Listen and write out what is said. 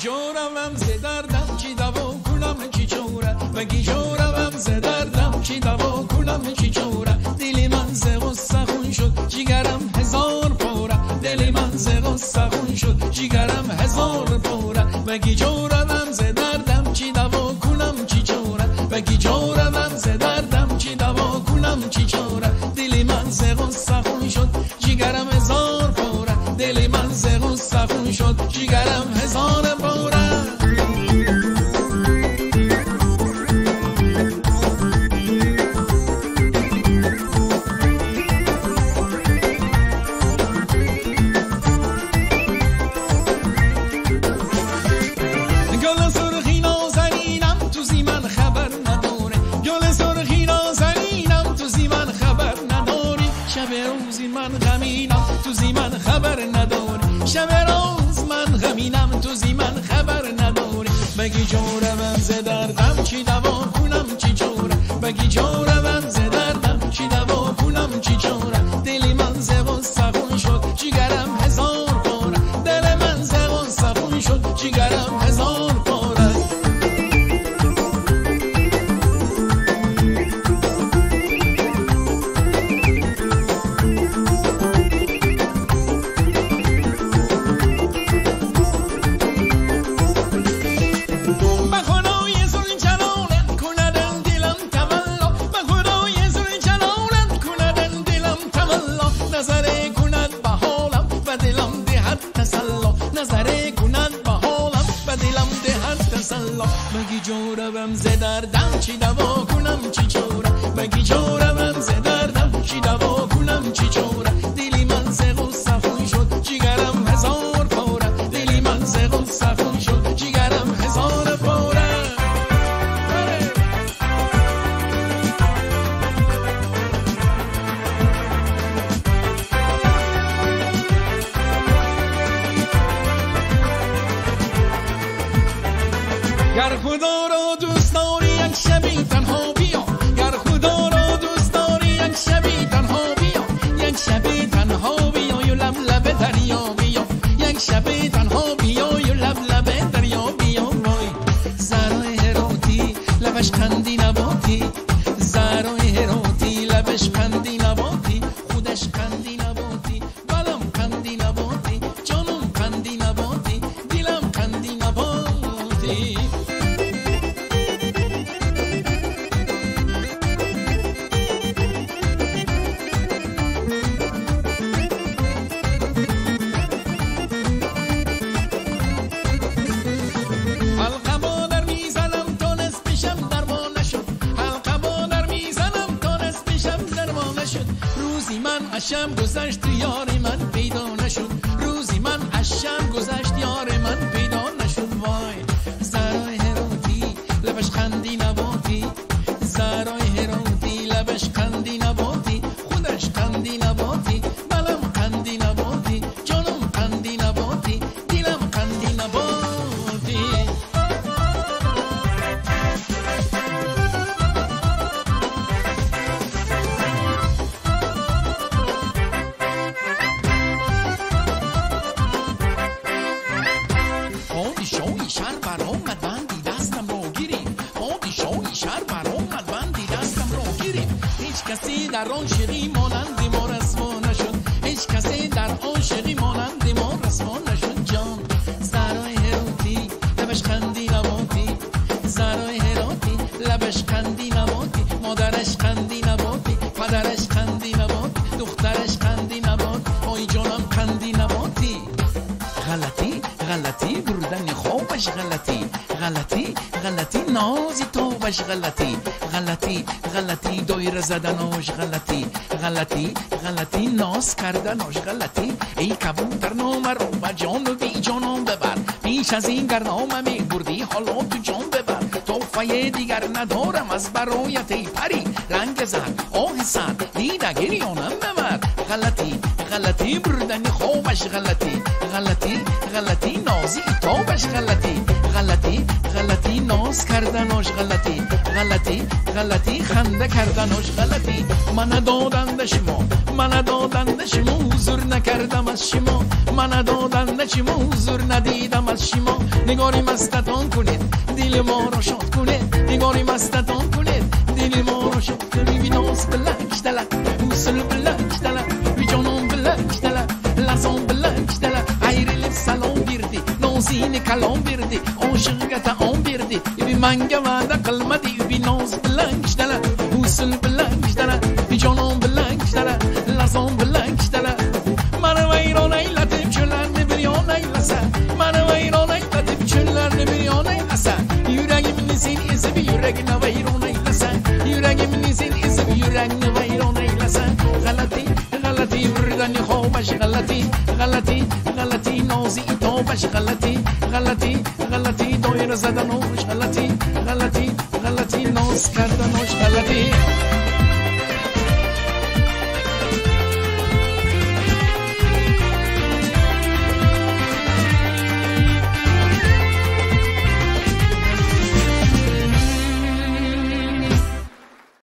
جورم ز دردم چی دوا کنم چی چوره بگی جورم ز دردم چی دوا کنم چی چوره دل من ز غصه خون شد جگرم هزار پاره دل من ز غصه خون شد جگرم هزار پاره بگی جورم ز دردم چی دوا کنم چی چوره بگی جورم ز دردم چی دوا کنم چی چوره دل من ز غصه خون شد جگرم هزار پاره دل من ز غصه خون شد جگرم هزار پاره شب روز من غمینم تو زی من خبر نداری بگی جورم ز دردم چی دوا کنم چی چوره بگی جورم ز دردم چی دوا کنم چی چوره دل من ز غصه خون شد جگرم هزار پاره دل من ز غصه خون شد جگرم هزار پاره بگی جورم ز دردم چی دوا کنم چی چوره بگی جورم ز دردم چی دوا کنم چی چوره دلی من ز غصه خون شد جگرم هزار پاره دلی من ز غصه خون شد جگرم هزار پاره گر خدا را دوست داری یک شبی تنها بیا گر خدا را دوست داری یک شبی تنها بیا یک شبی تنها بیا و لب لب دریا بیا یک شبی تنها بیا و لب لب دریا بیا وای زرای هراتی لبش قندی نباتی زرای هراتی لبش قندی نباتی خودش قندی نباتی بلم قندی نباتی جانم قندی نباتی دلم قندی نباتی روزی من اشم گذشت یار من پیدا نشد روزی من اشم گذشت یار من پیدا نشد وای زرای هراتی لبش قندی نباتی زرای هراتی لبش قندی نباتی خودش قندی نباتی بلم قندی نباتی جانم قندی نباتی دلم قندی نباتی پادشاهی شهر برآمد بندی دستم را گیریم پادشاهی شهر برآمد بندی دستم را گیریم هیچ کسی در عاشقی مانند ما رسوا نشد هیچ کسی در عاشقی مانند ما رسوا نشد جان زرای هراتی لبش قندی نباتی زرای هراتی لبش قندی نباتی مادرش قندی نباتی پدرش قندی نباتی دخترش قندی نباتی آی جانم قندی نباتی غلطی غلطی بردن خوابش غلطی غلطی غلطی نازی توبش غلطی غلطی غلطی دایره زدناش غلطی غلطی غلطی ناز کردناش غلطی ای کبوتر نام رو به جان و بی جانم ببر پیش از این گر نام می بردی حالا تو جان ببر توفه دیگر ندارم از برایت ای پری رنگ زرد آه سر دیده گریانم ببر غلطی غلطی غلطی بردنی خوبش غلطی غلطی غلطی نازی توبش غلطی غلطی غلطی ناز کردنش غلطی غلطی غلطی خنده کردنش غلطی من دادند شما من دادند شما حضور نکردم از شما من دادند شما حضور ندیدم از شما نگاری مستتان کنید دل ما را شاد کنید نگاری مستتان کنید دل ما را شاد کنید ببیناز بلک دلک حوصل بلک دلک بی جانم بلک دلک لسان بلک دلک ایرل سلام بیردی نازین کلام بیردی عاشقت آن بیردی بی منگه وعده قلمدی بی ناز بلک دلک حوصل بلک دلک بی جانم بلک دلک لسان بلک دلک من ویران ایلتیم çöllerini bir yan eylesen Bana veyran eyletip çöllerini bir yan eylesen Yüreğimin seni ezip yüreğine veyran eylesen Yüreğimin seni ezip yüreğine veyran eylesen Galati, galati vurdani خوبش galati Galati, galati nazi توبش galati Galati, galati doyur zadan olmuş galati Galati, galati naz kardan